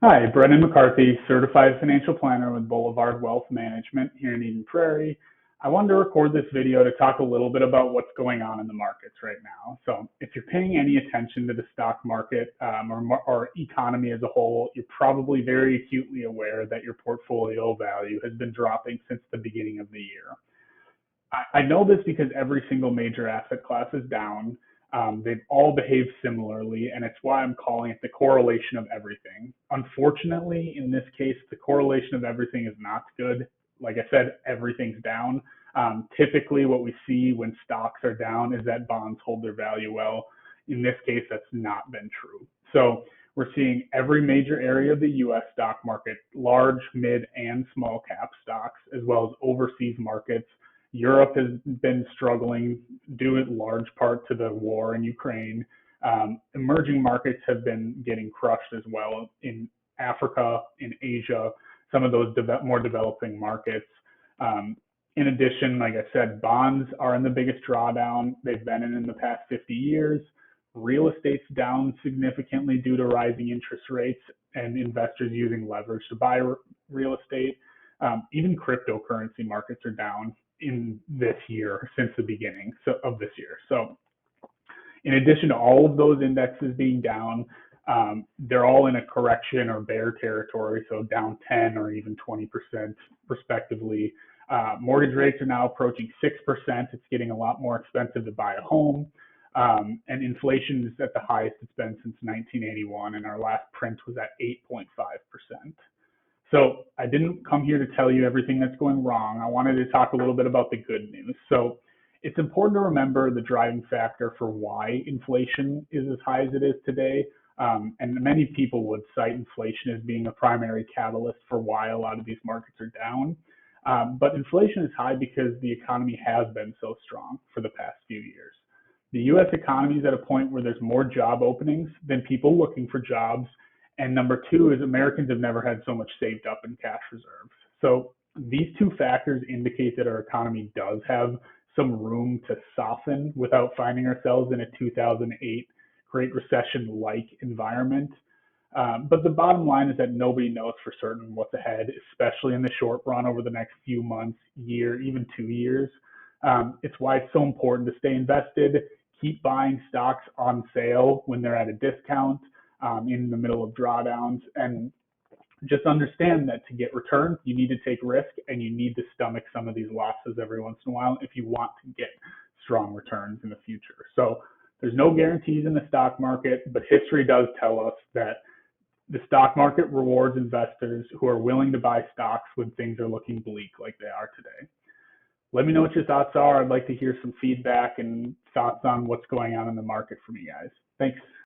Hi, Brendan McCarthy, certified financial planner with Boulevard Wealth Management here in Eden Prairie. I wanted to record this video to talk a little bit about what's going on in the markets right now. So, if you're paying any attention to the stock market or economy as a whole, you're probably very acutely aware that your portfolio value has been dropping since the beginning of the year. I know this because every single major asset class is down. They've all behaved similarly, and it's why I'm calling it the correlation of everything. Unfortunately, in this case, the correlation of everything is not good. Like I said, everything's down. Typically, what we see when stocks are down is that bonds hold their value well. In this case, that's not been true. So we're seeing every major area of the US stock market, large, mid, and small cap stocks, as well as overseas markets. Europe has been struggling due in large part to the war in Ukraine. Emerging markets have been getting crushed as well in Africa, in Asia, some of those more developing markets. In addition, like I said, bonds are in the biggest drawdown they've been in the past 50 years. Real estate's down significantly due to rising interest rates and investors using leverage to buy real estate. Even cryptocurrency markets are down in this year since the beginning of this year. So in addition to all of those indexes being down, they're all in a correction or bear territory, so down 10 or even 20% respectively. Mortgage rates are now approaching 6%. It's getting a lot more expensive to buy a home. And inflation is at the highest it's been since 1981, and our last print was at 8.5%. So I didn't come here to tell you everything that's going wrong. I wanted to talk a little bit about the good news. So it's important to remember the driving factor for why inflation is as high as it is today. And many people would cite inflation as being a primary catalyst for why a lot of these markets are down. But inflation is high because the economy has been so strong for the past few years. The US economy is at a point where there's more job openings than people looking for jobs. And number two is Americans have never had so much saved up in cash reserves. So these two factors indicate that our economy does have some room to soften without finding ourselves in a 2008 Great Recession-like environment. But the bottom line is that nobody knows for certain what's ahead, especially in the short run over the next few months, year, even 2 years. It's why it's so important to stay invested, keep buying stocks on sale when they're at a discount, in the middle of drawdowns, and just understand that to get returns, you need to take risk and you need to stomach some of these losses every once in a while if you want to get strong returns in the future. So there's no guarantees in the stock market, but history does tell us that the stock market rewards investors who are willing to buy stocks when things are looking bleak like they are today. Let me know what your thoughts are. I'd like to hear some feedback and thoughts on what's going on in the market from you guys. Thanks.